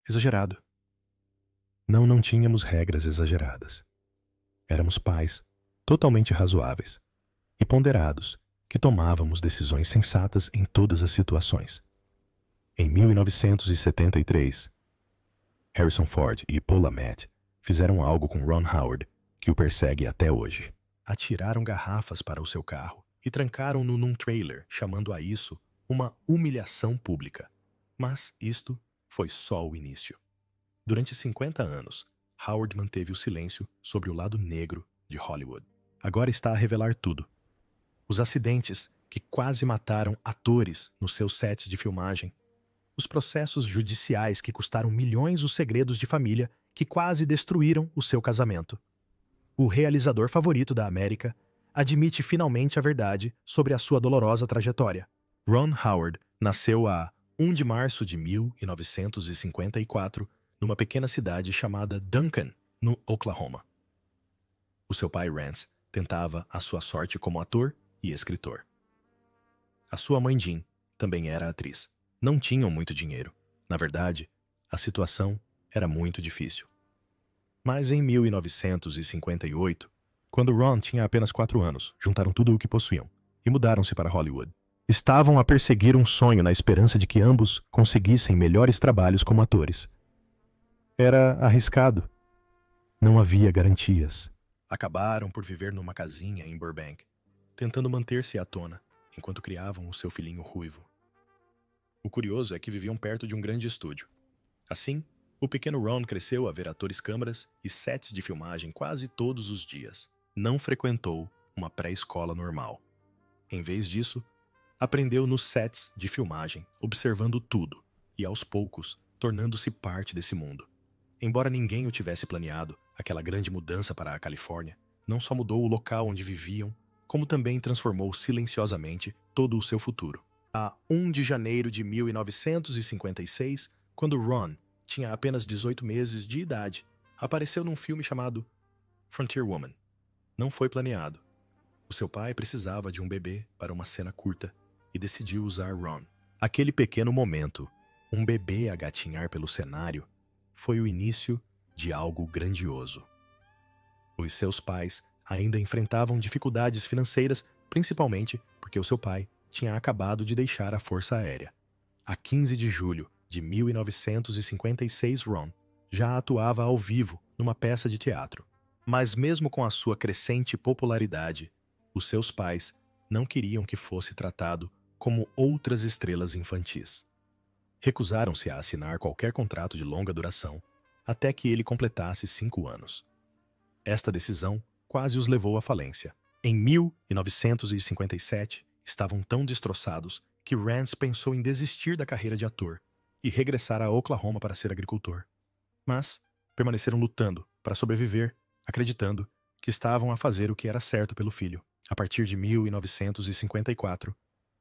exagerado. Não tínhamos regras exageradas. Éramos pais totalmente razoáveis e ponderados que tomávamos decisões sensatas em todas as situações. Em 1973, Harrison Ford e Paul Lamet fizeram algo com Ron Howard que o persegue até hoje. Atiraram garrafas para o seu carro e trancaram-no num trailer, chamando a isso uma humilhação pública. Mas isto foi só o início. Durante 50 anos, Howard manteve o silêncio sobre o lado negro de Hollywood. Agora está a revelar tudo. Os acidentes que quase mataram atores nos seus sets de filmagem, os processos judiciais que custaram milhões, os segredos de família que quase destruíram o seu casamento. O realizador favorito da América admite finalmente a verdade sobre a sua dolorosa trajetória. Ron Howard nasceu a 1 de março de 1954 numa pequena cidade chamada Duncan, no Oklahoma. O seu pai, Rance, tentava a sua sorte como ator e escritor. A sua mãe, Jean, também era atriz. Não tinham muito dinheiro. Na verdade, a situação era muito difícil. Mas em 1958, quando Ron tinha apenas 4 anos, juntaram tudo o que possuíam e mudaram-se para Hollywood. Estavam a perseguir um sonho na esperança de que ambos conseguissem melhores trabalhos como atores. Era arriscado. Não havia garantias. Acabaram por viver numa casinha em Burbank, tentando manter-se à tona, enquanto criavam o seu filhinho ruivo. O curioso é que viviam perto de um grande estúdio. Assim, o pequeno Ron cresceu a ver atores, câmeras e sets de filmagem quase todos os dias. Não frequentou uma pré-escola normal. Em vez disso, aprendeu nos sets de filmagem, observando tudo e, aos poucos, tornando-se parte desse mundo. Embora ninguém o tivesse planeado, aquela grande mudança para a Califórnia não só mudou o local onde viviam, como também transformou silenciosamente todo o seu futuro. A 1 de janeiro de 1956, quando Ron tinha apenas 18 meses de idade, apareceu num filme chamado Frontier Woman. Não foi planeado. O seu pai precisava de um bebê para uma cena curta e decidiu usar Ron. Aquele pequeno momento, um bebê a gatinhar pelo cenário, foi o início de algo grandioso. Os seus pais ainda enfrentavam dificuldades financeiras, principalmente porque o seu pai tinha acabado de deixar a Força Aérea. A 15 de julho de 1956, Ron já atuava ao vivo numa peça de teatro. Mas mesmo com a sua crescente popularidade, os seus pais não queriam que fosse tratado como outras estrelas infantis. Recusaram-se a assinar qualquer contrato de longa duração até que ele completasse 5 anos. Esta decisão quase os levou à falência. Em 1957, estavam tão destroçados que Rance pensou em desistir da carreira de ator e regressar a Oklahoma para ser agricultor. Mas permaneceram lutando para sobreviver, acreditando que estavam a fazer o que era certo pelo filho. A partir de 1954,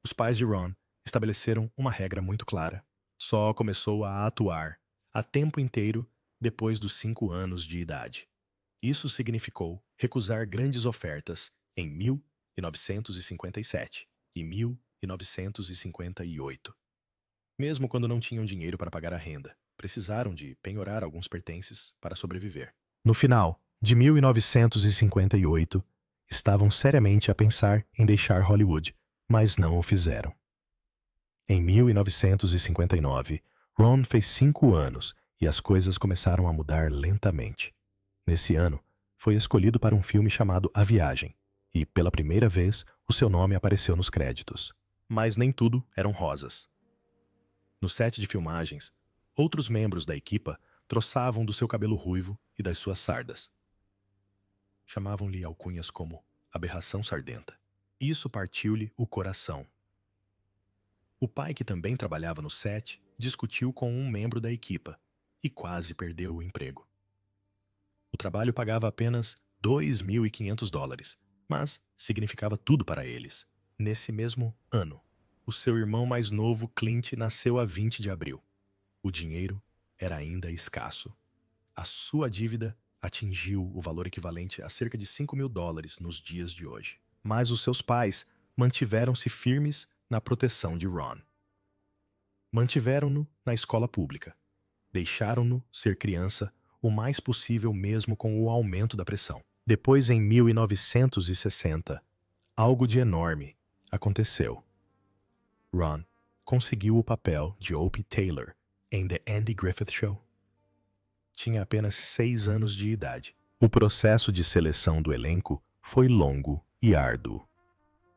os pais de Ron estabeleceram uma regra muito clara. Só começou a atuar a tempo inteiro depois dos 5 anos de idade. Isso significou recusar grandes ofertas em 1957 e 1958. Mesmo quando não tinham dinheiro para pagar a renda, precisaram de penhorar alguns pertences para sobreviver. No final de 1958, estavam seriamente a pensar em deixar Hollywood, mas não o fizeram. Em 1959, Ron fez 5 anos e as coisas começaram a mudar lentamente. Nesse ano, foi escolhido para um filme chamado A Viagem, e, pela primeira vez, o seu nome apareceu nos créditos. Mas nem tudo eram rosas. No set de filmagens, outros membros da equipa troçavam do seu cabelo ruivo e das suas sardas. Chamavam-lhe alcunhas como Aberração Sardenta. Isso partiu-lhe o coração. O pai, que também trabalhava no set, discutiu com um membro da equipa e quase perdeu o emprego. O trabalho pagava apenas $2.500, mas significava tudo para eles. Nesse mesmo ano, o seu irmão mais novo, Clint, nasceu a 20 de abril. O dinheiro era ainda escasso. A sua dívida atingiu o valor equivalente a cerca de $5.000 nos dias de hoje. Mas os seus pais mantiveram-se firmes na proteção de Ron. Mantiveram-no na escola pública. deixaram-no ser criança o mais possível mesmo com o aumento da pressão. Depois, em 1960, algo de enorme aconteceu. Ron conseguiu o papel de Opie Taylor em The Andy Griffith Show. Tinha apenas 6 anos de idade. O processo de seleção do elenco foi longo e árduo.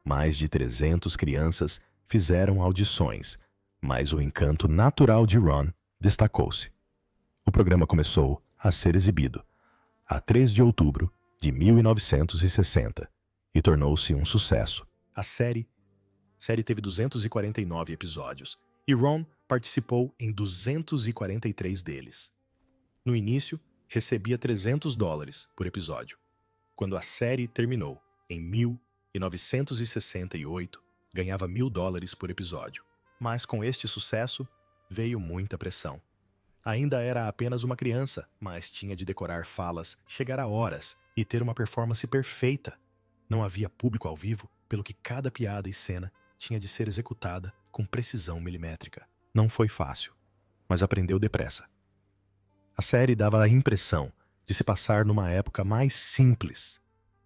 Mais de 300 crianças fizeram audições, mas o encanto natural de Ron destacou-se. O programa começou a ser exibido a 3 de outubro de 1960 e tornou-se um sucesso. A série teve 249 episódios e Ron participou em 243 deles. No início, recebia $300 por episódio. Quando a série terminou, em 1968, ganhava $1.000 por episódio. Mas com este sucesso, veio muita pressão. Ainda era apenas uma criança, mas tinha de decorar falas, chegar a horas e ter uma performance perfeita. Não havia público ao vivo, pelo que cada piada e cena tinha de ser executada com precisão milimétrica. Não foi fácil, mas aprendeu depressa. A série dava a impressão de se passar numa época mais simples,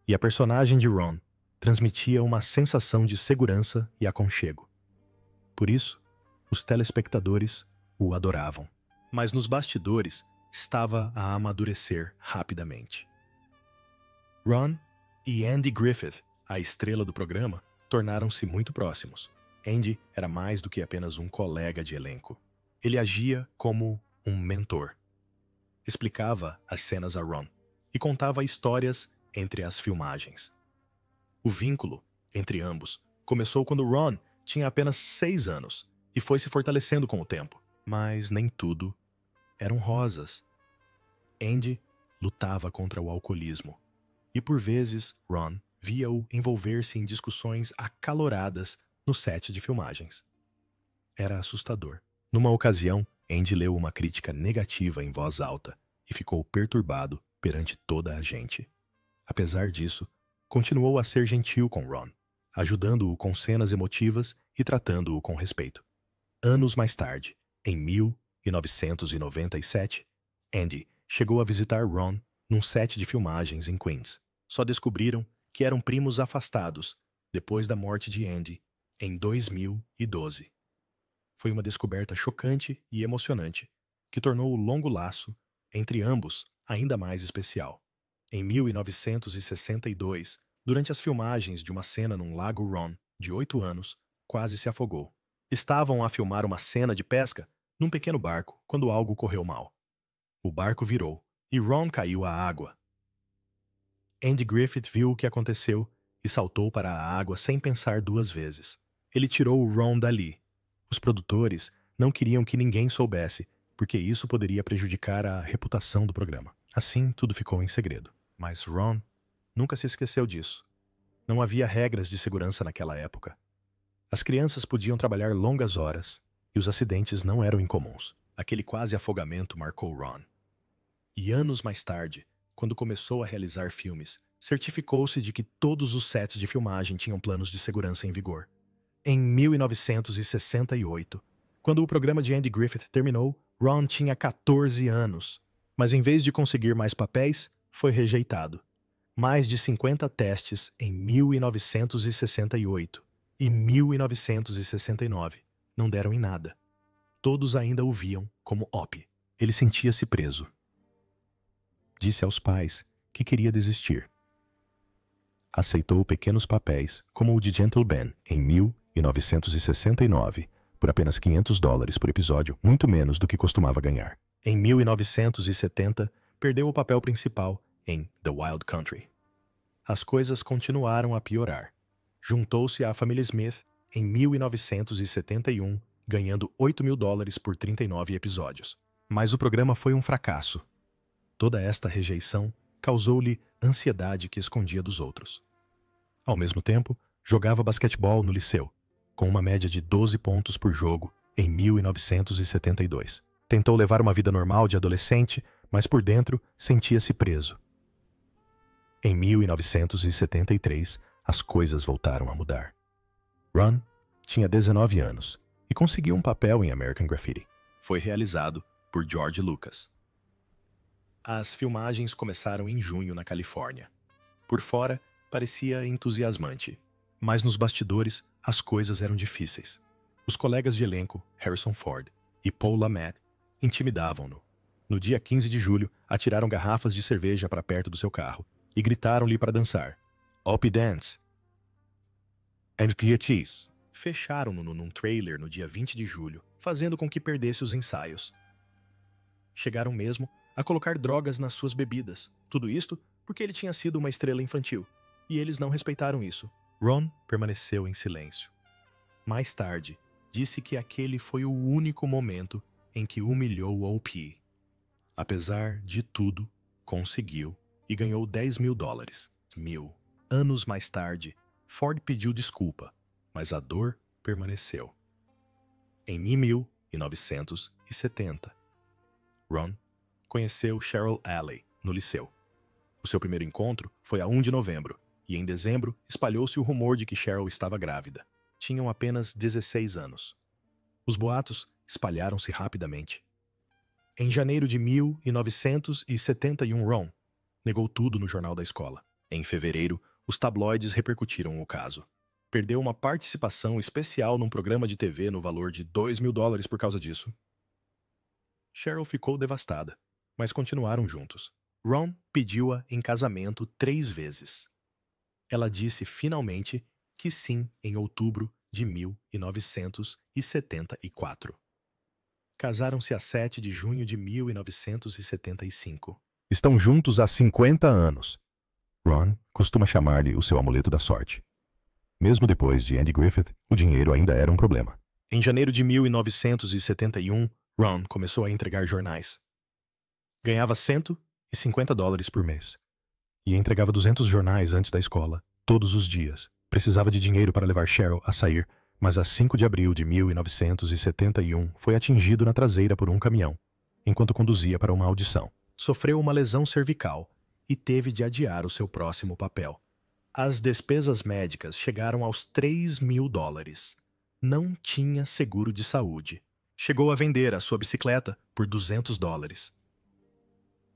e a personagem de Ron transmitia uma sensação de segurança e aconchego. Por isso, os telespectadores o adoravam. Mas nos bastidores estava a amadurecer rapidamente. Ron e Andy Griffith, a estrela do programa, tornaram-se muito próximos. Andy era mais do que apenas um colega de elenco. Ele agia como um mentor. Explicava as cenas a Ron e contava histórias entre as filmagens. O vínculo entre ambos começou quando Ron tinha apenas 6 anos e foi se fortalecendo com o tempo. Mas nem tudo eram rosas. Andy lutava contra o alcoolismo e, por vezes, Ron via-o envolver-se em discussões acaloradas no set de filmagens. Era assustador. Numa ocasião, Andy leu uma crítica negativa em voz alta e ficou perturbado perante toda a gente. Apesar disso, continuou a ser gentil com Ron, ajudando-o com cenas emotivas e tratando-o com respeito. Anos mais tarde, em 1997, Andy chegou a visitar Ron num set de filmagens em Queens. Só descobriram que eram primos afastados depois da morte de Andy em 2012. Foi uma descoberta chocante e emocionante que tornou o longo laço entre ambos ainda mais especial. Em 1962, durante as filmagens de uma cena num lago, Ron, de 8 anos, quase se afogou. Estavam a filmar uma cena de pesca num pequeno barco quando algo correu mal. O barco virou e Ron caiu à água. Andy Griffith viu o que aconteceu e saltou para a água sem pensar 2 vezes. Ele tirou o Ron dali. Os produtores não queriam que ninguém soubesse, porque isso poderia prejudicar a reputação do programa. Assim, tudo ficou em segredo. Mas Ron nunca se esqueceu disso. Não havia regras de segurança naquela época. As crianças podiam trabalhar longas horas e os acidentes não eram incomuns. Aquele quase afogamento marcou Ron. E anos mais tarde, quando começou a realizar filmes, certificou-se de que todos os sets de filmagem tinham planos de segurança em vigor. Em 1968, quando o programa de Andy Griffith terminou, Ron tinha 14 anos, mas em vez de conseguir mais papéis, foi rejeitado. Mais de 50 testes em 1968 e 1969 não deram em nada. Todos ainda o viam como Opie. Ele sentia-se preso. Disse aos pais que queria desistir. Aceitou pequenos papéis, como o de Gentle Ben, em 1969, por apenas $500 por episódio, muito menos do que costumava ganhar. Em 1970, perdeu o papel principal em The Wild Country. As coisas continuaram a piorar. Juntou-se à família Smith em 1971, ganhando $8.000 por 39 episódios. Mas o programa foi um fracasso. Toda esta rejeição causou-lhe ansiedade que escondia dos outros. Ao mesmo tempo, jogava basquetebol no liceu, com uma média de 12 pontos por jogo em 1972. Tentou levar uma vida normal de adolescente, mas por dentro sentia-se preso. Em 1973, as coisas voltaram a mudar. Ron tinha 19 anos e conseguiu um papel em American Graffiti. Foi realizado por George Lucas. As filmagens começaram em junho na Califórnia. Por fora, parecia entusiasmante, mas nos bastidores as coisas eram difíceis. Os colegas de elenco, Harrison Ford e Paul Lamet, intimidavam-no. No dia 15 de julho, atiraram garrafas de cerveja para perto do seu carro e gritaram-lhe para dançar. "Up dance!" And clear cheese. Fecharam-no num trailer no dia 20 de julho, fazendo com que perdesse os ensaios. Chegaram mesmo a colocar drogas nas suas bebidas. Tudo isto porque ele tinha sido uma estrela infantil, e eles não respeitaram isso. Ron permaneceu em silêncio. Mais tarde, disse que aquele foi o único momento em que humilhou Opie. Apesar de tudo, conseguiu e ganhou $10.000. Anos mais tarde, Ford pediu desculpa, mas a dor permaneceu. Em 1970, Ron conheceu Cheryl Alley no liceu. O seu primeiro encontro foi a 1 de novembro, e em dezembro espalhou-se o rumor de que Cheryl estava grávida. Tinham apenas 16 anos. Os boatos espalharam-se rapidamente. Em janeiro de 1971, Ron negou tudo no jornal da escola. Em fevereiro, os tabloides repercutiram o caso. Perdeu uma participação especial num programa de TV no valor de $2.000 por causa disso. Cheryl ficou devastada, mas continuaram juntos. Ron pediu-a em casamento 3 vezes. Ela disse finalmente que sim em outubro de 1974. Casaram-se a 7 de junho de 1975. Estão juntos há 50 anos. Ron costuma chamar-lhe o seu amuleto da sorte. Mesmo depois de Andy Griffith, o dinheiro ainda era um problema. Em janeiro de 1971, Ron começou a entregar jornais. Ganhava $150 por mês. E entregava 200 jornais antes da escola, todos os dias. Precisava de dinheiro para levar Cheryl a sair, mas a 5 de abril de 1971 foi atingido na traseira por um caminhão, enquanto conduzia para uma audição. Sofreu uma lesão cervical e teve de adiar o seu próximo papel. As despesas médicas chegaram aos $3.000. Não tinha seguro de saúde. Chegou a vender a sua bicicleta por $200.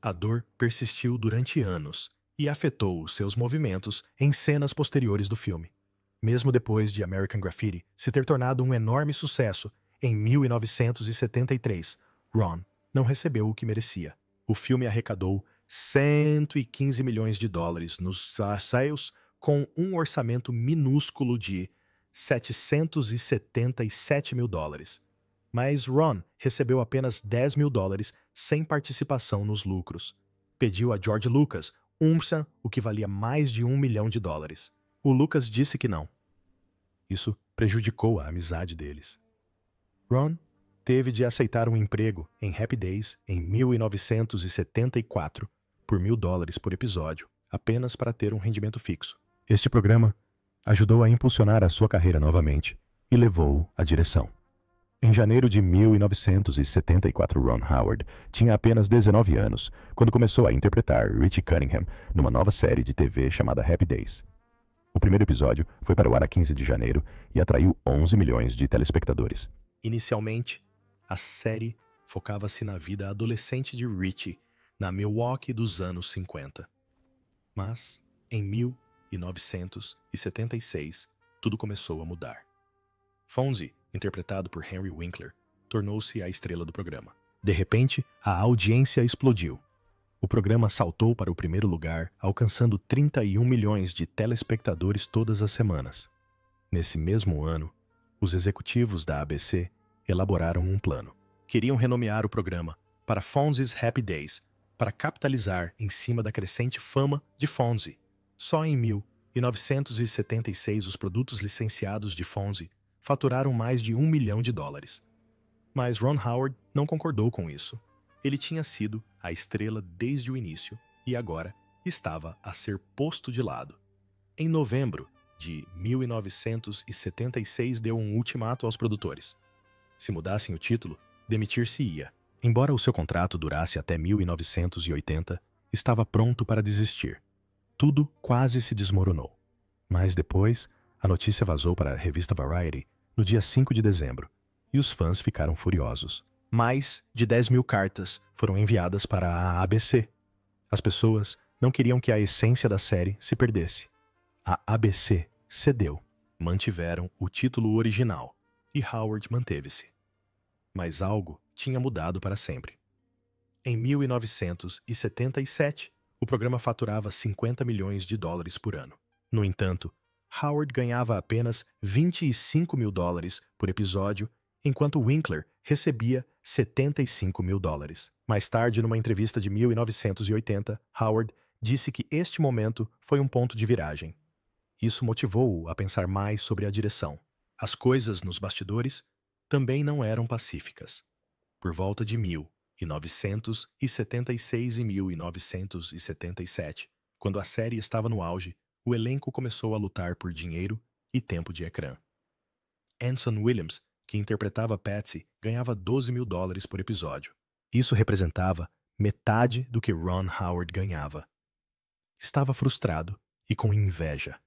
A dor persistiu durante anos e afetou os seus movimentos em cenas posteriores do filme. Mesmo depois de American Graffiti se ter tornado um enorme sucesso em 1973, Ron não recebeu o que merecia. O filme arrecadou $115 milhões nos sales, com um orçamento minúsculo de $777 mil. Mas Ron recebeu apenas $10.000 sem participação nos lucros. Pediu a George Lucas o que valia mais de $1 milhão. O Lucas disse que não. Isso prejudicou a amizade deles. Ron teve de aceitar um emprego em Happy Days em 1974 por $1.000 por episódio, apenas para ter um rendimento fixo. Este programa ajudou a impulsionar a sua carreira novamente e levou-o à direção. Em janeiro de 1974, Ron Howard tinha apenas 19 anos quando começou a interpretar Richie Cunningham numa nova série de TV chamada Happy Days. O primeiro episódio foi para o ar a 15 de janeiro e atraiu 11 milhões de telespectadores. Inicialmente, a série focava-se na vida adolescente de Richie, na Milwaukee dos anos 50. Mas, em 1976, tudo começou a mudar. Fonzie, interpretado por Henry Winkler, tornou-se a estrela do programa. De repente, a audiência explodiu. O programa saltou para o primeiro lugar, alcançando 31 milhões de telespectadores todas as semanas. Nesse mesmo ano, os executivos da ABC elaboraram um plano. Queriam renomear o programa para Fonzie's Happy Days, para capitalizar em cima da crescente fama de Fonzie. Só em 1976 os produtos licenciados de Fonzie faturaram mais de $1 milhão. Mas Ron Howard não concordou com isso. Ele tinha sido a estrela desde o início e agora estava a ser posto de lado. Em novembro de 1976 deu um ultimato aos produtores. Se mudassem o título, demitir-se-ia. Embora o seu contrato durasse até 1980, estava pronto para desistir. Tudo quase se desmoronou. Mas depois, a notícia vazou para a revista Variety no dia 5 de dezembro, e os fãs ficaram furiosos. Mais de 10 mil cartas foram enviadas para a ABC. As pessoas não queriam que a essência da série se perdesse. A ABC cedeu. Mantiveram o título original e Howard manteve-se. Mas algo tinha mudado para sempre. Em 1977, o programa faturava 50 milhões de dólares por ano. No entanto, Howard ganhava apenas 25 mil dólares por episódio, enquanto Winkler recebia 75 mil dólares. Mais tarde, numa entrevista de 1980, Howard disse que este momento foi um ponto de viragem. Isso motivou-o a pensar mais sobre a direção. As coisas nos bastidores também não eram pacíficas. Por volta de 1976 e 1977, quando a série estava no auge, o elenco começou a lutar por dinheiro e tempo de ecrã. Anson Williams, que interpretava Patsy, ganhava 12 mil dólares por episódio. Isso representava metade do que Ron Howard ganhava. Estava frustrado e com inveja.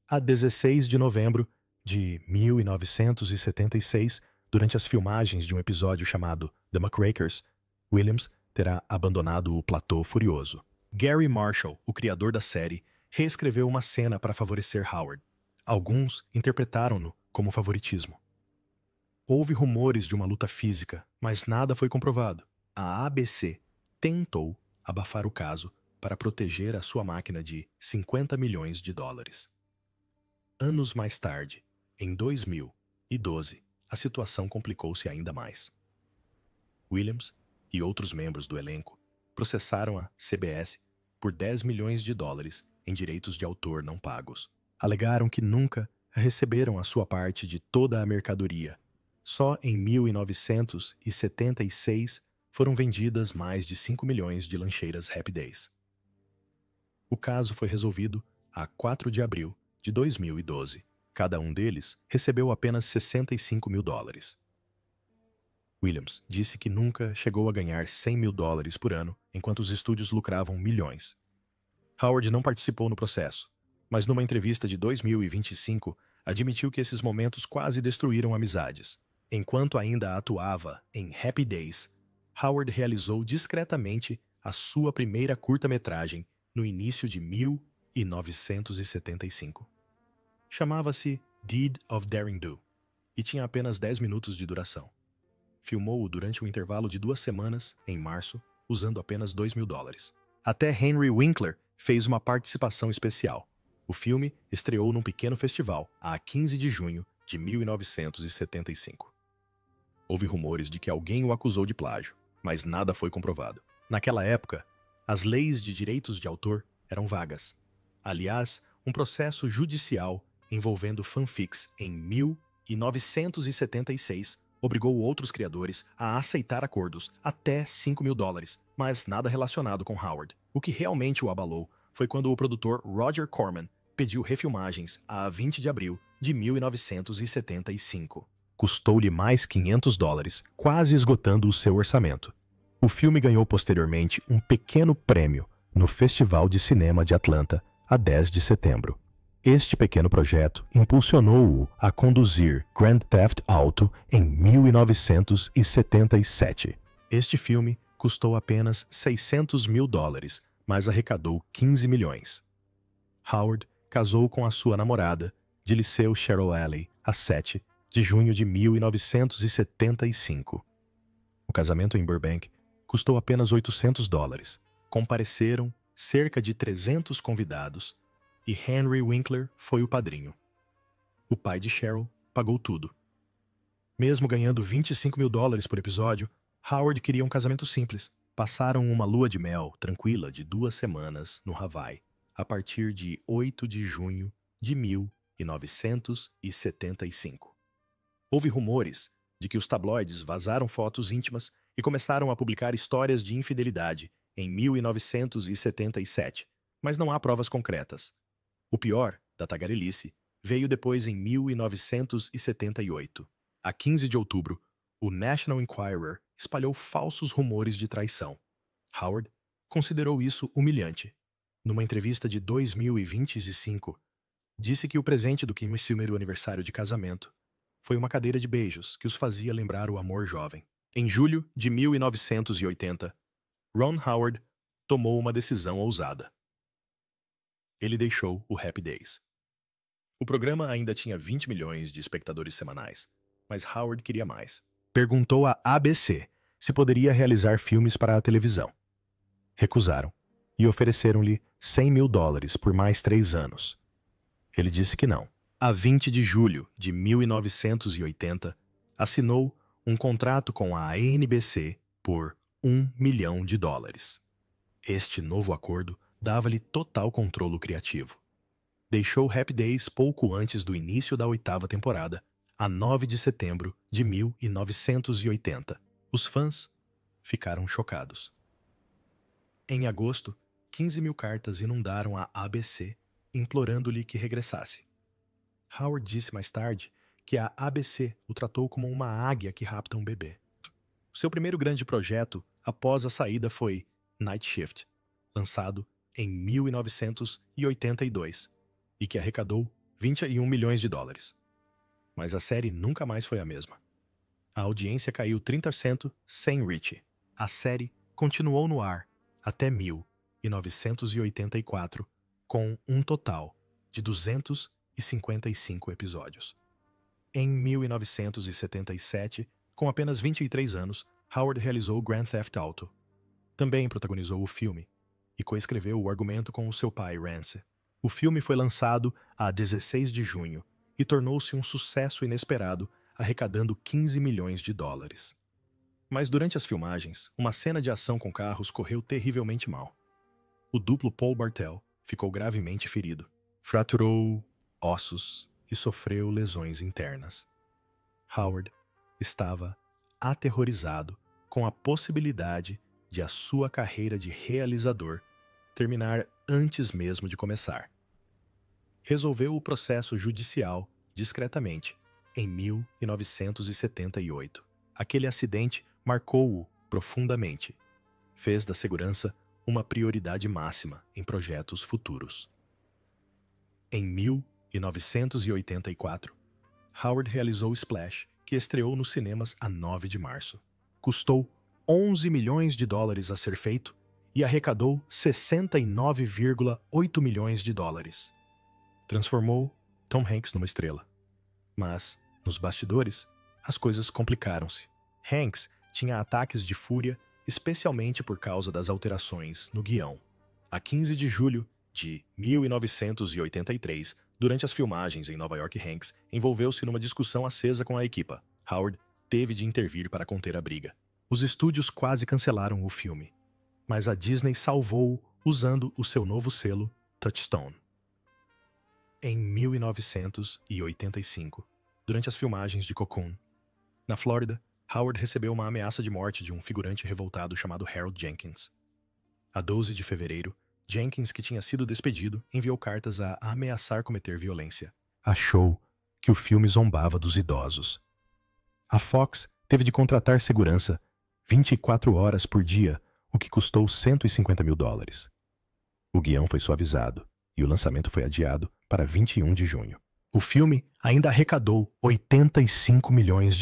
A 16 de novembro de 1976, durante as filmagens de um episódio chamado The Muckrakers, Williams terá abandonado o platô furioso. Gary Marshall, o criador da série, reescreveu uma cena para favorecer Howard. Alguns interpretaram-no como favoritismo. Houve rumores de uma luta física, mas nada foi comprovado. A ABC tentou abafar o caso para proteger a sua máquina de 50 milhões de dólares. Anos mais tarde, em 2012, a situação complicou-se ainda mais. Williams e outros membros do elenco processaram a CBS por 10 milhões de dólares em direitos de autor não pagos. Alegaram que nunca receberam a sua parte de toda a mercadoria. Só em 1976 foram vendidas mais de 5 milhões de lancheiras Happy Days. O caso foi resolvido a 4 de abril de 2012. Cada um deles recebeu apenas 65 mil dólares. Williams disse que nunca chegou a ganhar 100 mil dólares por ano, enquanto os estúdios lucravam milhões. Howard não participou no processo, mas numa entrevista de 2025, admitiu que esses momentos quase destruíram amizades. Enquanto ainda atuava em Happy Days, Howard realizou discretamente a sua primeira curta-metragem no início de 1975. Chamava-se Deed of Daring Do e tinha apenas 10 minutos de duração. Filmou-o durante um intervalo de 2 semanas, em março, usando apenas 2 mil dólares. Até Henry Winkler fez uma participação especial. O filme estreou num pequeno festival, a 15 de junho de 1975. Houve rumores de que alguém o acusou de plágio, mas nada foi comprovado. Naquela época, as leis de direitos de autor eram vagas. Aliás, um processo judicial envolvendo fanfics em 1976 obrigou outros criadores a aceitar acordos até 5 mil dólares, mas nada relacionado com Howard. O que realmente o abalou foi quando o produtor Roger Corman pediu refilmagens a 20 de abril de 1975. Custou-lhe mais 500 dólares, quase esgotando o seu orçamento. O filme ganhou posteriormente um pequeno prêmio no Festival de Cinema de Atlanta, a 10 de setembro. Este pequeno projeto impulsionou-o a conduzir Grand Theft Auto em 1977. Este filme custou apenas 600 mil dólares, mas arrecadou 15 milhões. Howard casou com a sua namorada, de liceu Cheryl Alley, a 7 de junho de 1975. O casamento em Burbank custou apenas 800 dólares. Compareceram cerca de 300 convidados e Henry Winkler foi o padrinho. O pai de Cheryl pagou tudo. Mesmo ganhando 25 mil dólares por episódio, Howard queria um casamento simples. Passaram uma lua de mel tranquila de 2 semanas no Hawaii, a partir de 8 de junho de 1975. Houve rumores de que os tabloides vazaram fotos íntimas e começaram a publicar histórias de infidelidade em 1977, mas não há provas concretas. O pior da tagarelice veio depois em 1978. A 15 de outubro, o National Enquirer espalhou falsos rumores de traição. Howard considerou isso humilhante. Numa entrevista de 2025, disse que o presente do 15º aniversário de casamento foi uma cadeira de beijos que os fazia lembrar o amor jovem. Em julho de 1980, Ron Howard tomou uma decisão ousada. Ele deixou o Happy Days. O programa ainda tinha 20 milhões de espectadores semanais, mas Howard queria mais. Perguntou à ABC se poderia realizar filmes para a televisão. Recusaram e ofereceram-lhe $100 mil por mais 3 anos. Ele disse que não. A 20 de julho de 1980, assinou um contrato com a NBC por $1 milhão. Este novo acordo dava-lhe total controle criativo. Deixou Happy Days pouco antes do início da 8ª temporada, a 9 de setembro de 1980. Os fãs ficaram chocados. Em agosto, 15 mil cartas inundaram a ABC, implorando-lhe que regressasse. Howard disse mais tarde que a ABC o tratou como uma águia que rapta um bebê. Seu primeiro grande projeto após a saída foi Night Shift, lançado em 1982, e que arrecadou $21 milhões. Mas a série nunca mais foi a mesma. A audiência caiu 30% sem Richie. A série continuou no ar até 1984, com um total de 255 episódios. Em 1977, com apenas 23 anos, Howard realizou Grand Theft Auto. Também protagonizou o filme e coescreveu o argumento com o seu pai, Rance. O filme foi lançado a 16 de junho e tornou-se um sucesso inesperado, arrecadando $15 milhões. Mas durante as filmagens, uma cena de ação com carros correu terrivelmente mal. O duplo Paul Bartel ficou gravemente ferido, fraturou ossos e sofreu lesões internas. Howard estava aterrorizado com a possibilidade de a sua carreira de realizador terminar antes mesmo de começar. Resolveu o processo judicial discretamente em 1978. Aquele acidente marcou-o profundamente. Fez da segurança uma prioridade máxima em projetos futuros. Em 1984, Howard realizou Splash, que estreou nos cinemas a 9 de março. Custou $11 milhões a ser feito e arrecadou $69,8 milhões. Transformou Tom Hanks numa estrela. Mas, nos bastidores, as coisas complicaram-se. Hanks tinha ataques de fúria, especialmente por causa das alterações no guião. A 15 de julho de 1983, durante as filmagens em Nova York, Hanks envolveu-se numa discussão acesa com a equipa. Howard teve de intervir para conter a briga. Os estúdios quase cancelaram o filme, mas a Disney salvou-o usando o seu novo selo, Touchstone. Em 1985, durante as filmagens de Cocoon, na Flórida, Howard recebeu uma ameaça de morte de um figurante revoltado chamado Harold Jenkins. A 12 de fevereiro, Jenkins, que tinha sido despedido, enviou cartas a ameaçar cometer violência. Achou que o filme zombava dos idosos. A Fox teve de contratar segurança 24 horas por dia, o que custou $150 mil. O guião foi suavizado e o lançamento foi adiado para 21 de junho. O filme ainda arrecadou $85 milhões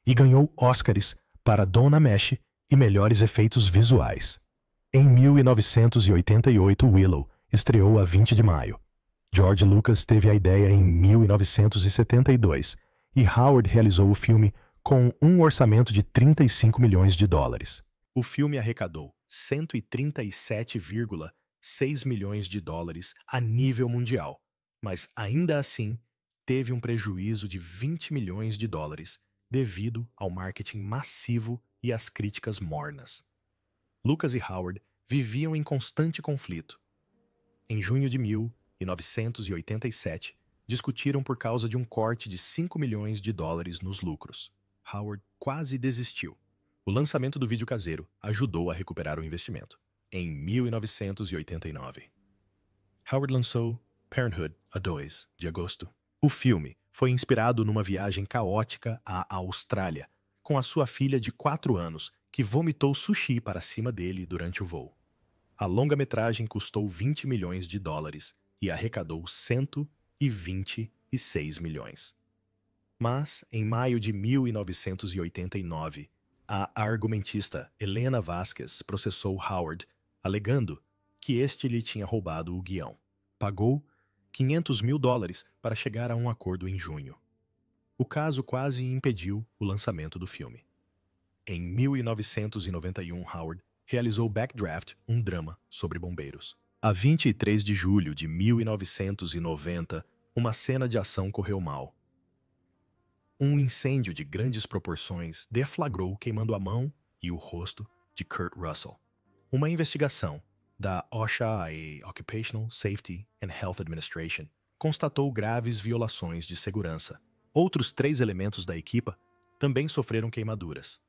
e ganhou Oscars para Donna Mesh e melhores efeitos visuais. Em 1988, Willow estreou a 20 de maio. George Lucas teve a ideia em 1972 e Howard realizou o filme com um orçamento de $35 milhões. O filme arrecadou $137,6 milhões a nível mundial, mas ainda assim teve um prejuízo de $20 milhões devido ao marketing massivo e às críticas mornas. Lucas e Howard viviam em constante conflito. Em junho de 1987, discutiram por causa de um corte de $5 milhões nos lucros. Howard quase desistiu. O lançamento do vídeo caseiro ajudou a recuperar o investimento. Em 1989, Howard lançou Parenthood a 2 de agosto. O filme foi inspirado numa viagem caótica à Austrália, com a sua filha de 4 anos, que vomitou sushi para cima dele durante o voo. A longa-metragem custou $20 milhões e arrecadou $126 milhões. Mas, em maio de 1989, A argumentista Helena Vasquez processou Howard, alegando que este lhe tinha roubado o guião. Pagou $500.000 para chegar a um acordo em junho. O caso quase impediu o lançamento do filme. Em 1991, Howard realizou Backdraft, um drama sobre bombeiros. A 23 de julho de 1990, uma cena de ação correu mal. Um incêndio de grandes proporções deflagrou queimando a mão e o rosto de Kurt Russell. Uma investigação da OSHA, a Occupational Safety and Health Administration, constatou graves violações de segurança. Outros 3 elementos da equipa também sofreram queimaduras.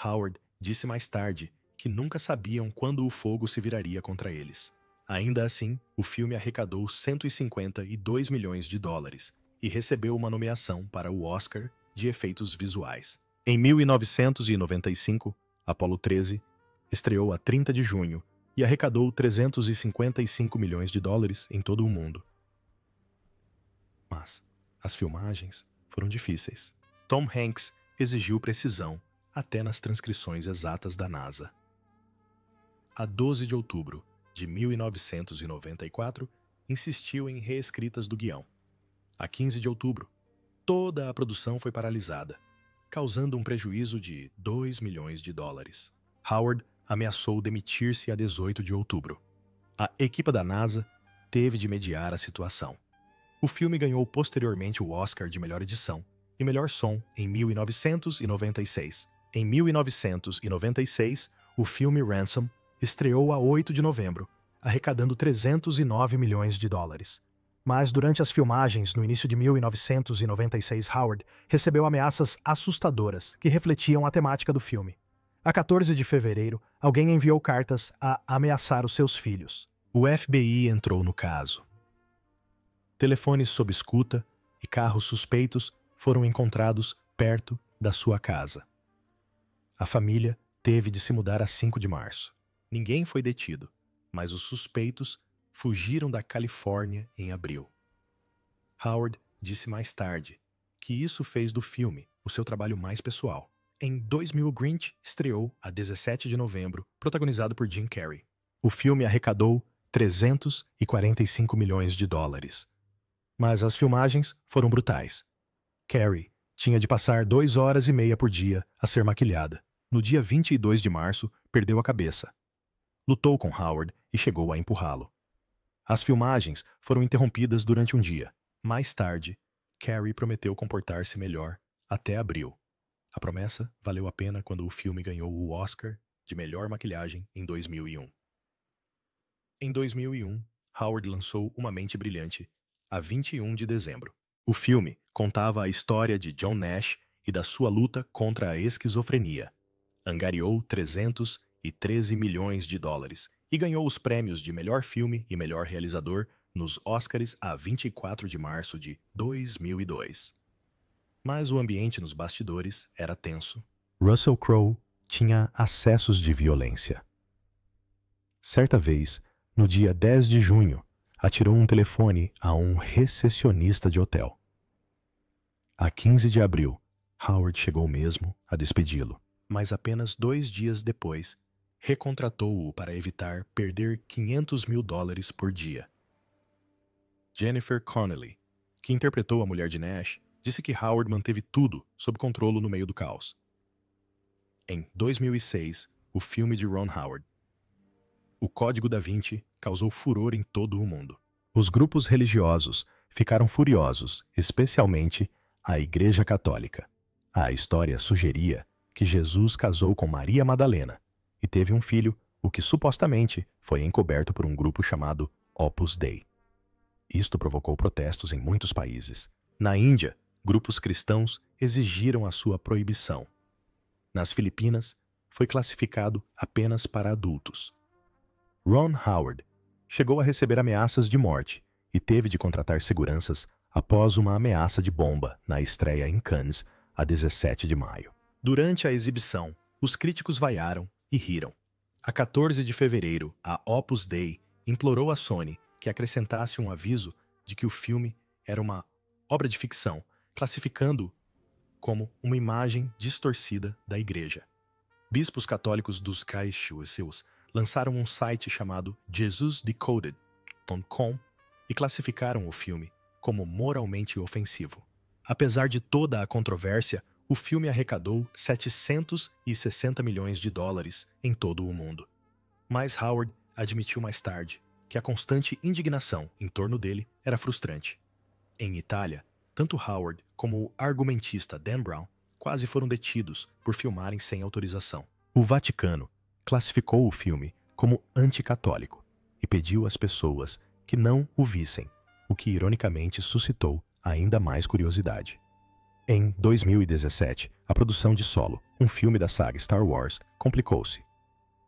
Howard disse mais tarde que nunca sabiam quando o fogo se viraria contra eles. Ainda assim, o filme arrecadou $152 milhões e recebeu uma nomeação para o Oscar de efeitos visuais. Em 1995, Apollo 13 estreou a 30 de junho e arrecadou $355 milhões em todo o mundo. Mas as filmagens foram difíceis. Tom Hanks exigiu precisão até nas transcrições exatas da NASA. A 12 de outubro de 1994, insistiu em reescritas do guião. A 15 de outubro, toda a produção foi paralisada, causando um prejuízo de $2 milhões. Howard ameaçou demitir-se a 18 de outubro. A equipe da NASA teve de mediar a situação. O filme ganhou posteriormente o Oscar de melhor edição e melhor som em 1996. Em 1996, o filme Ransom estreou a 8 de novembro, arrecadando $309 milhões. Mas durante as filmagens, no início de 1996, Howard recebeu ameaças assustadoras que refletiam a temática do filme. A 14 de fevereiro, alguém enviou cartas a ameaçar os seus filhos. O FBI entrou no caso. Telefones sob escuta e carros suspeitos foram encontrados perto da sua casa. A família teve de se mudar a 5 de março. Ninguém foi detido, mas os suspeitos fugiram da Califórnia em abril. Howard disse mais tarde que isso fez do filme o seu trabalho mais pessoal. Em 2000, o Grinch estreou a 17 de novembro, protagonizado por Jim Carrey. O filme arrecadou $345 milhões. Mas as filmagens foram brutais. Carrey tinha de passar 2 horas e meia por dia a ser maquilhada. No dia 22 de março, perdeu a cabeça. Lutou com Howard e chegou a empurrá-lo. As filmagens foram interrompidas durante um dia. Mais tarde, Carrey prometeu comportar-se melhor até abril. A promessa valeu a pena quando o filme ganhou o Oscar de melhor maquilhagem em 2001. Em 2001, Howard lançou Uma Mente Brilhante, a 21 de dezembro. O filme contava a história de John Nash e da sua luta contra a esquizofrenia. Angariou $313 milhões e ganhou os prêmios de melhor filme e melhor realizador nos Oscars a 24 de março de 2002. Mas o ambiente nos bastidores era tenso. Russell Crowe tinha acessos de violência. Certa vez, no dia 10 de junho, atirou um telefone a um recepcionista de hotel. A 15 de abril, Howard chegou mesmo a despedi-lo, mas apenas 2 dias depois, recontratou-o para evitar perder $500 mil por dia. Jennifer Connelly, que interpretou a mulher de Nash, disse que Howard manteve tudo sob controle no meio do caos. Em 2006, o filme de Ron Howard, O Código da Vinci, causou furor em todo o mundo. Os grupos religiosos ficaram furiosos, especialmente a Igreja Católica. A história sugeria que Jesus casou com Maria Madalena e teve um filho, o que supostamente foi encoberto por um grupo chamado Opus Dei. Isto provocou protestos em muitos países. Na Índia, grupos cristãos exigiram a sua proibição. Nas Filipinas, foi classificado apenas para adultos. Ron Howard chegou a receber ameaças de morte e teve de contratar seguranças após uma ameaça de bomba na estreia em Cannes, a 17 de maio. Durante a exibição, os críticos vaiaram e riram. A 14 de fevereiro, a Opus Dei implorou a Sony que acrescentasse um aviso de que o filme era uma obra de ficção, classificando-o como uma imagem distorcida da igreja. Bispos católicos dos Caixueus lançaram um site chamado JesusDecoded.com e classificaram o filme como moralmente ofensivo. Apesar de toda a controvérsia, o filme arrecadou 760 milhões de dólares em todo o mundo. Mas Howard admitiu mais tarde que a constante indignação em torno dele era frustrante. Em Itália, tanto Howard como o argumentista Dan Brown quase foram detidos por filmarem sem autorização. O Vaticano classificou o filme como anticatólico e pediu às pessoas que não o vissem, o que ironicamente suscitou ainda mais curiosidade. Em 2017, a produção de Solo, um filme da saga Star Wars, complicou-se.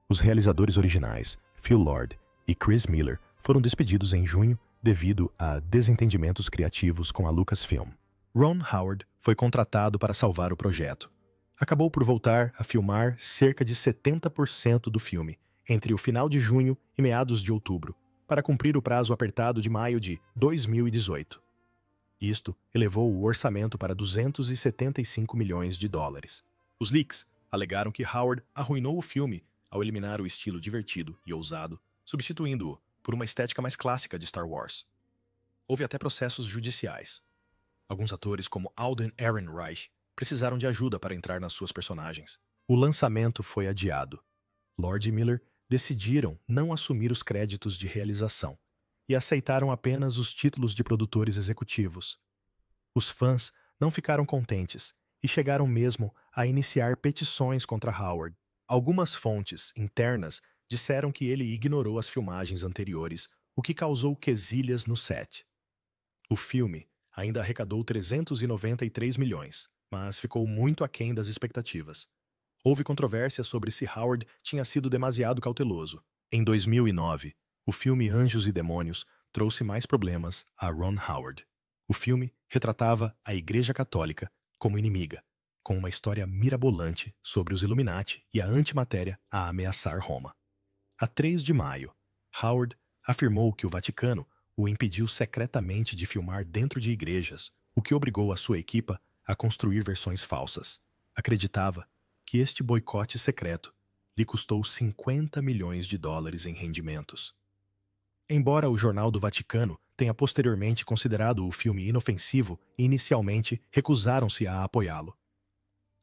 Os realizadores originais, Phil Lord e Chris Miller, foram despedidos em junho devido a desentendimentos criativos com a Lucasfilm. Ron Howard foi contratado para salvar o projeto. Acabou por voltar a filmar cerca de 70% do filme, entre o final de junho e meados de outubro, para cumprir o prazo apertado de maio de 2018. Isto elevou o orçamento para 275 milhões de dólares. Os leaks alegaram que Howard arruinou o filme ao eliminar o estilo divertido e ousado, substituindo-o por uma estética mais clássica de Star Wars. Houve até processos judiciais. Alguns atores, como Alden Ehrenreich, precisaram de ajuda para entrar nas suas personagens. O lançamento foi adiado. Lord e Miller decidiram não assumir os créditos de realização e aceitaram apenas os títulos de produtores executivos. Os fãs não ficaram contentes e chegaram mesmo a iniciar petições contra Howard. Algumas fontes internas disseram que ele ignorou as filmagens anteriores, o que causou quesilhas no set. O filme ainda arrecadou 393 milhões, mas ficou muito aquém das expectativas. Houve controvérsia sobre se Howard tinha sido demasiado cauteloso. Em 2009, o filme Anjos e Demônios trouxe mais problemas a Ron Howard. O filme retratava a Igreja Católica como inimiga, com uma história mirabolante sobre os Illuminati e a antimatéria a ameaçar Roma. A 3 de maio, Howard afirmou que o Vaticano o impediu secretamente de filmar dentro de igrejas, o que obrigou a sua equipa a construir versões falsas. Acreditava que este boicote secreto lhe custou 50 milhões de dólares em rendimentos. Embora o Jornal do Vaticano tenha posteriormente considerado o filme inofensivo e inicialmente recusaram-se a apoiá-lo.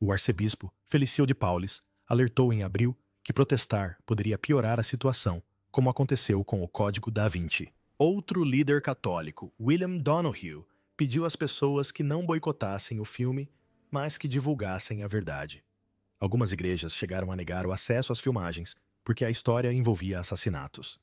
O arcebispo Felicio de Paulis alertou em abril que protestar poderia piorar a situação, como aconteceu com o Código da Vinci. Outro líder católico, William Donohue, pediu às pessoas que não boicotassem o filme, mas que divulgassem a verdade. Algumas igrejas chegaram a negar o acesso às filmagens, porque a história envolvia assassinatos.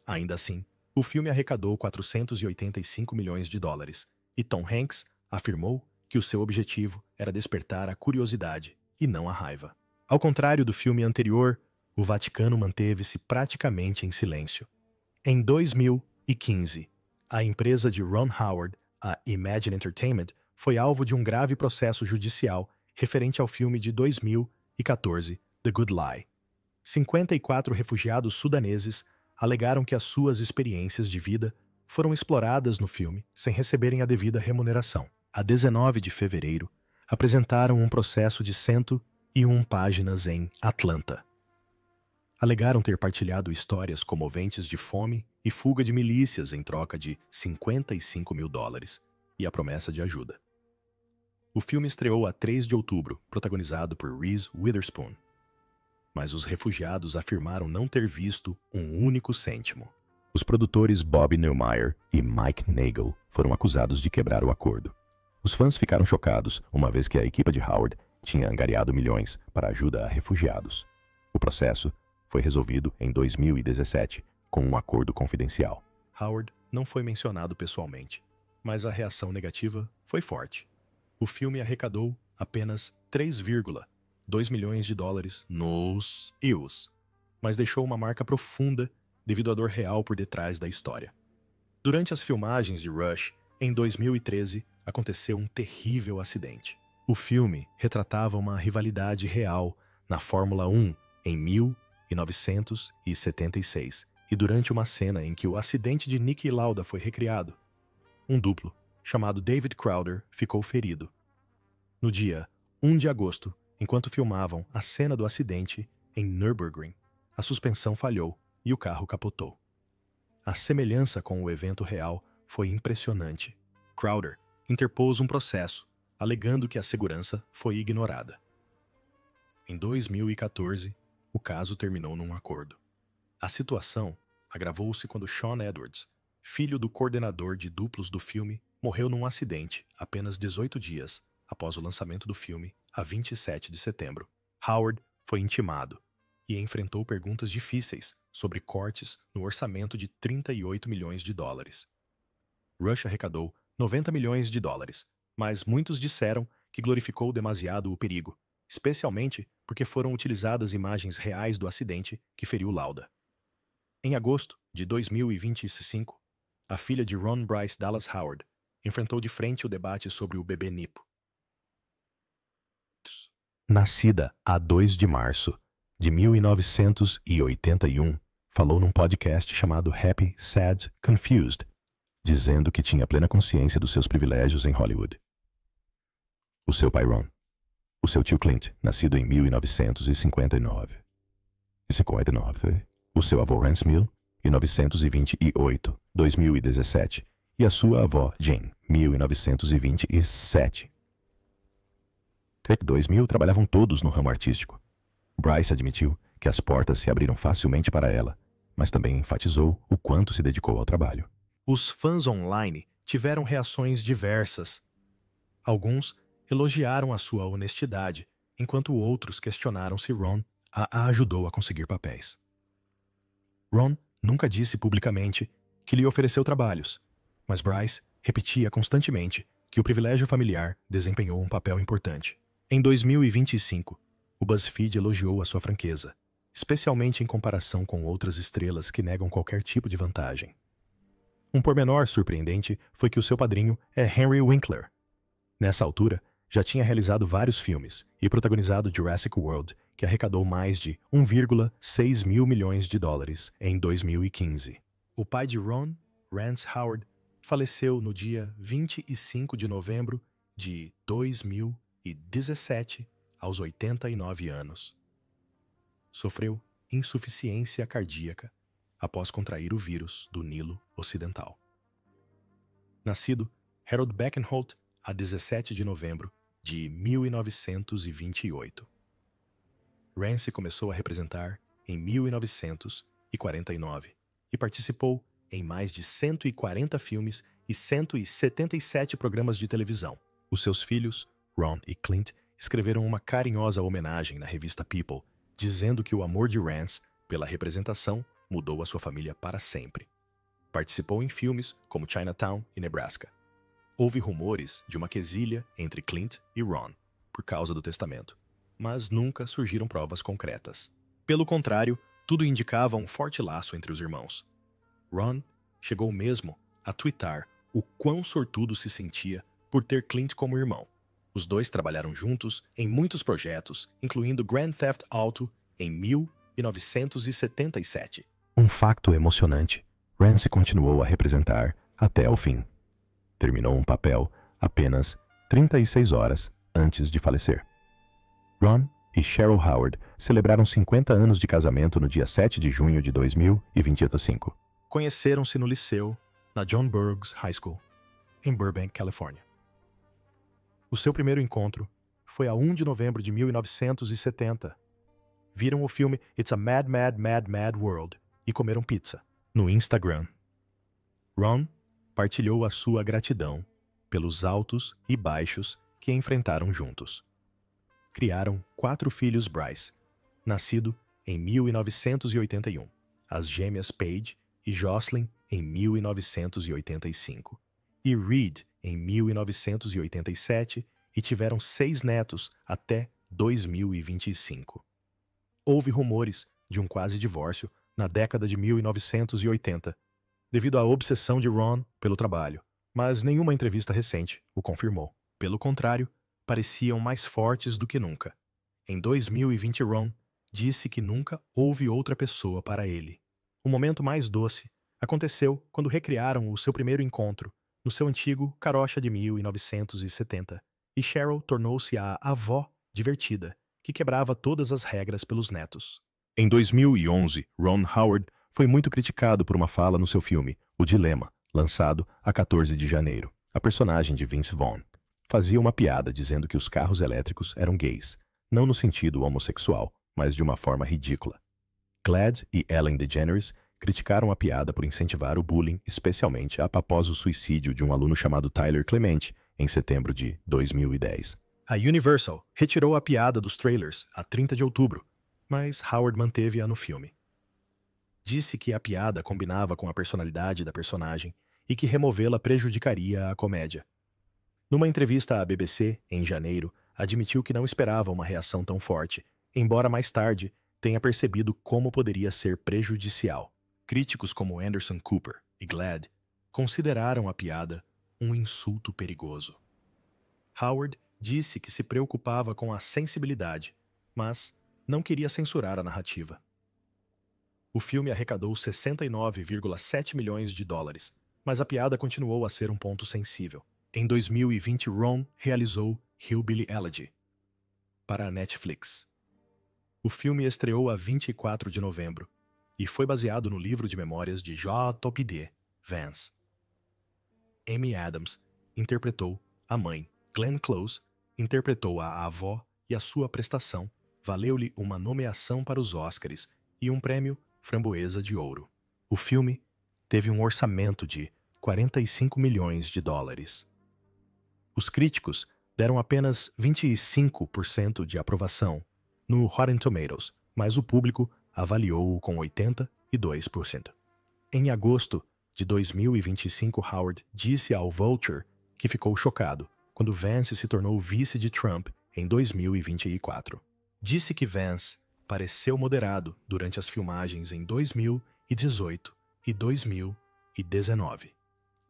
Ainda assim, o filme arrecadou 485 milhões de dólares, e Tom Hanks afirmou que o seu objetivo era despertar a curiosidade e não a raiva. Ao contrário do filme anterior, o Vaticano manteve-se praticamente em silêncio. Em 2015, a empresa de Ron Howard, a Imagine Entertainment, foi alvo de um grave processo judicial referente ao filme de 2014, The Good Lie. 54 refugiados sudaneses alegaram que as suas experiências de vida foram exploradas no filme sem receberem a devida remuneração. A 19 de fevereiro, apresentaram um processo de 101 páginas em Atlanta. Alegaram ter partilhado histórias comoventes de fome e fuga de milícias em troca de 55 mil dólares e a promessa de ajuda. O filme estreou a 3 de outubro, protagonizado por Reese Witherspoon. Mas os refugiados afirmaram não ter visto um único cêntimo. Os produtores Bob Neumeier e Mike Nagel foram acusados de quebrar o acordo. Os fãs ficaram chocados, uma vez que a equipe de Howard tinha angariado milhões para ajuda a refugiados. O processo foi resolvido em 2017 com um acordo confidencial. Howard não foi mencionado pessoalmente, mas a reação negativa foi forte. O filme arrecadou apenas 3,2 milhões de dólares nos EUs, mas deixou uma marca profunda devido à dor real por detrás da história. Durante as filmagens de Rush, em 2013, aconteceu um terrível acidente. O filme retratava uma rivalidade real na Fórmula 1 em 1976, e durante uma cena em que o acidente de Niki Lauda foi recriado, um duplo, chamado David Crowder, ficou ferido. No dia 1 de agosto, enquanto filmavam a cena do acidente em Nürburgring, a suspensão falhou e o carro capotou. A semelhança com o evento real foi impressionante. Crowder interpôs um processo, alegando que a segurança foi ignorada. Em 2014, o caso terminou num acordo. A situação agravou-se quando Sean Edwards, filho do coordenador de duplos do filme, morreu num acidente apenas 18 dias após o lançamento do filme, a 27 de setembro. Howard foi intimado e enfrentou perguntas difíceis sobre cortes no orçamento de 38 milhões de dólares. Rush arrecadou 90 milhões de dólares, mas muitos disseram que glorificou demasiado o perigo, especialmente porque foram utilizadas imagens reais do acidente que feriu Lauda. Em agosto de 2025, a filha de Ron Bryce Dallas Howard enfrentou de frente o debate sobre o bebê Nipo. Nascida a 2 de março de 1981, falou num podcast chamado Happy, Sad, Confused, dizendo que tinha plena consciência dos seus privilégios em Hollywood. O seu pai Ron, o seu tio Clint, nascido em 1959, o seu avô Rance Mill, 1928, 2017, e a sua avó Jane, 1927. Até 2000 trabalhavam todos no ramo artístico. Bryce admitiu que as portas se abriram facilmente para ela, mas também enfatizou o quanto se dedicou ao trabalho. Os fãs online tiveram reações diversas. Alguns elogiaram a sua honestidade, enquanto outros questionaram se Ron a ajudou a conseguir papéis. Ron nunca disse publicamente que lhe ofereceu trabalhos, mas Bryce repetia constantemente que o privilégio familiar desempenhou um papel importante. Em 2025, o BuzzFeed elogiou a sua franqueza, especialmente em comparação com outras estrelas que negam qualquer tipo de vantagem. Um pormenor surpreendente foi que o seu padrinho é Henry Winkler. Nessa altura, já tinha realizado vários filmes e protagonizado Jurassic World, que arrecadou mais de 1,6 mil milhões de dólares em 2015. O pai de Ron, Rance Howard, faleceu no dia 25 de novembro de 2017, aos 89 anos. Sofreu insuficiência cardíaca após contrair o vírus do Nilo Ocidental. Nascido Harold Beckenholt a 17 de novembro de 1928. Rance começou a representar em 1949 e participou em mais de 140 filmes e 177 programas de televisão. Os seus filhos, Ron e Clint, escreveram uma carinhosa homenagem na revista People, dizendo que o amor de Rance pela representação mudou a sua família para sempre. Participou em filmes como Chinatown e Nebraska. Houve rumores de uma quesilha entre Clint e Ron, por causa do testamento, mas nunca surgiram provas concretas. Pelo contrário, tudo indicava um forte laço entre os irmãos. Ron chegou mesmo a twittar o quão sortudo se sentia por ter Clint como irmão. Os dois trabalharam juntos em muitos projetos, incluindo Grand Theft Auto em 1977. Um facto emocionante, Rance continuou a representar até o fim. Terminou um papel apenas 36 horas antes de falecer. Ron e Cheryl Howard celebraram 50 anos de casamento no dia 7 de junho de 2025. Conheceram-se no liceu, na John Burroughs High School, em Burbank, Califórnia. O seu primeiro encontro foi a 1 de novembro de 1970. Viram o filme It's a Mad, Mad, Mad, Mad World e comeram pizza. No Instagram, Ron partilhou a sua gratidão pelos altos e baixos que enfrentaram juntos. Criaram 4 filhos Bryce, nascido em 1981, as gêmeas Paige e Jocelyn em 1985, e Reed em 1987, e tiveram 6 netos até 2025. Houve rumores de um quase divórcio na década de 1980, devido à obsessão de Ron pelo trabalho, mas nenhuma entrevista recente o confirmou. Pelo contrário, pareciam mais fortes do que nunca. Em 2020, Ron disse que nunca houve outra pessoa para ele. O momento mais doce aconteceu quando recriaram o seu primeiro encontro no seu antigo carocha de 1970, e Cheryl tornou-se a avó divertida que quebrava todas as regras pelos netos. Em 2011, Ron Howard foi muito criticado por uma fala no seu filme O Dilema, lançado a 14 de janeiro. A personagem de Vince Vaughn fazia uma piada dizendo que os carros elétricos eram gays, não no sentido homossexual, mas de uma forma ridícula. Glad e Ellen DeGeneres criticaram a piada por incentivar o bullying, especialmente após o suicídio de um aluno chamado Tyler Clement, em setembro de 2010. A Universal retirou a piada dos trailers a 30 de outubro, mas Howard manteve-a no filme. Disse que a piada combinava com a personalidade da personagem e que removê-la prejudicaria a comédia. Numa entrevista à BBC, em janeiro, admitiu que não esperava uma reação tão forte, embora mais tarde tenha percebido como poderia ser prejudicial. Críticos como Anderson Cooper e Glad consideraram a piada um insulto perigoso. Howard disse que se preocupava com a sensibilidade, mas não queria censurar a narrativa. O filme arrecadou 69,7 milhões de dólares, mas a piada continuou a ser um ponto sensível. Em 2020, Ron realizou Hillbilly Elegy para a Netflix. O filme estreou a 24 de novembro e foi baseado no livro de memórias de J.P.D. Vance. Amy Adams interpretou a mãe, Glenn Close interpretou a avó e a sua prestação valeu-lhe uma nomeação para os Oscars e um prêmio Framboesa de Ouro. O filme teve um orçamento de 45 milhões de dólares. Os críticos deram apenas 25% de aprovação no Rotten Tomatoes, mas o público avaliou-o com 82%. Em agosto de 2025, Howard disse ao Vulture que ficou chocado quando Vance se tornou vice de Trump em 2024. Disse que Vance pareceu moderado durante as filmagens em 2018 e 2019.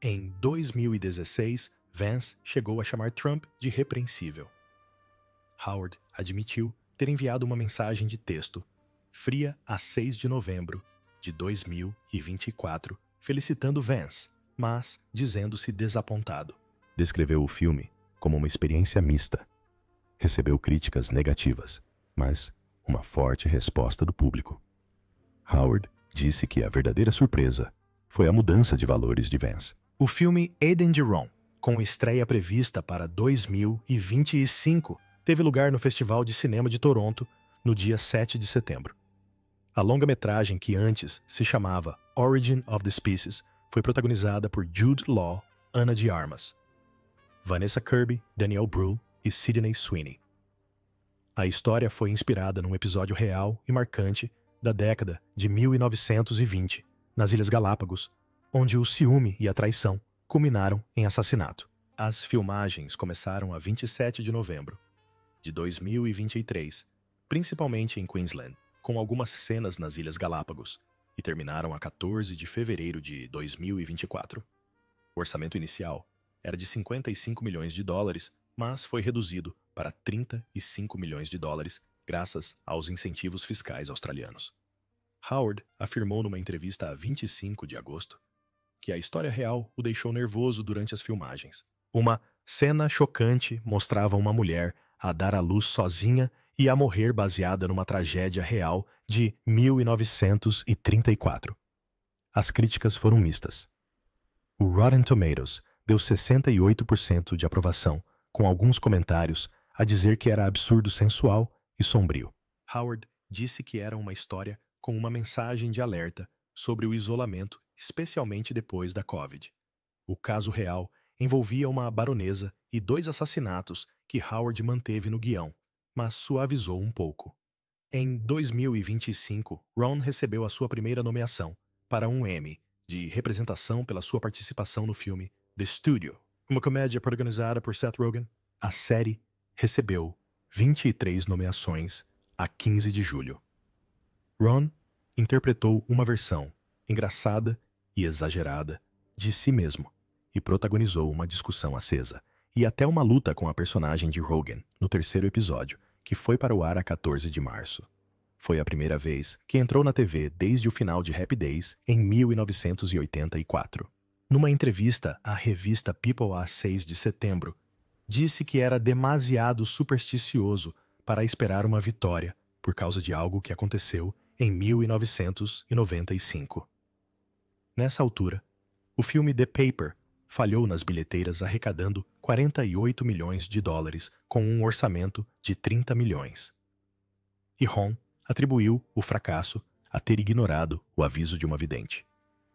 Em 2016, Vance chegou a chamar Trump de repreensível. Howard admitiu ter enviado uma mensagem de texto fria a 6 de novembro de 2024, felicitando Vance, mas dizendo-se desapontado. Descreveu o filme como uma experiência mista. Recebeu críticas negativas, mas uma forte resposta do público. Howard disse que a verdadeira surpresa foi a mudança de valores de Vance. O filme Eden de Ron, com estreia prevista para 2025, teve lugar no Festival de Cinema de Toronto no dia 7 de setembro. A longa-metragem, que antes se chamava Origin of the Species, foi protagonizada por Jude Law, Ana de Armas, Vanessa Kirby, Daniel Brühl e Sydney Sweeney. A história foi inspirada num episódio real e marcante da década de 1920, nas Ilhas Galápagos, onde o ciúme e a traição culminaram em assassinato. As filmagens começaram a 27 de novembro de 2023, principalmente em Queensland, com algumas cenas nas Ilhas Galápagos, e terminaram a 14 de fevereiro de 2024. O orçamento inicial era de 55 milhões de dólares, mas foi reduzido para 35 milhões de dólares graças aos incentivos fiscais australianos. Howard afirmou numa entrevista a 25 de agosto que a história real o deixou nervoso durante as filmagens. Uma cena chocante mostrava uma mulher a dar à luz sozinha e a morrer baseada numa tragédia real de 1934. As críticas foram mistas. O Rotten Tomatoes deu 68% de aprovação, com alguns comentários a dizer que era absurdo sensual e sombrio. Howard disse que era uma história com uma mensagem de alerta sobre o isolamento, especialmente depois da Covid. O caso real envolvia uma baronesa e 2 assassinatos que Howard manteve no guião, mas suavizou um pouco. Em 2025, Ron recebeu a sua primeira nomeação para um Emmy de representação pela sua participação no filme The Studio, uma comédia protagonizada por Seth Rogen. A série recebeu 23 nomeações a 15 de julho. Ron interpretou uma versão engraçada e exagerada de si mesmo e protagonizou uma discussão acesa e até uma luta com a personagem de Rogen no 3º episódio, que foi para o ar a 14 de março. Foi a primeira vez que entrou na TV desde o final de Happy Days em 1984. Numa entrevista à revista People a 6 de setembro, disse que era demasiado supersticioso para esperar uma vitória por causa de algo que aconteceu em 1995. Nessa altura, o filme The Paper falhou nas bilheteiras arrecadando 48 milhões de dólares com um orçamento de 30 milhões. E Hong atribuiu o fracasso a ter ignorado o aviso de uma vidente.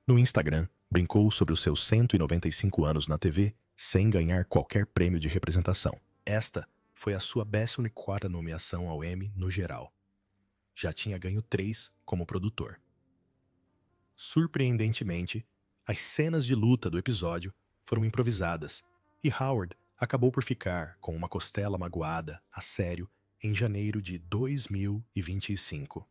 No Instagram, brincou sobre os seus 195 anos na TV sem ganhar qualquer prêmio de representação. Esta foi a sua 14ª nomeação ao Emmy no geral. Já tinha ganho 3 como produtor. Surpreendentemente, as cenas de luta do episódio foram improvisadas e Howard acabou por ficar com uma costela magoada a sério em janeiro de 2025.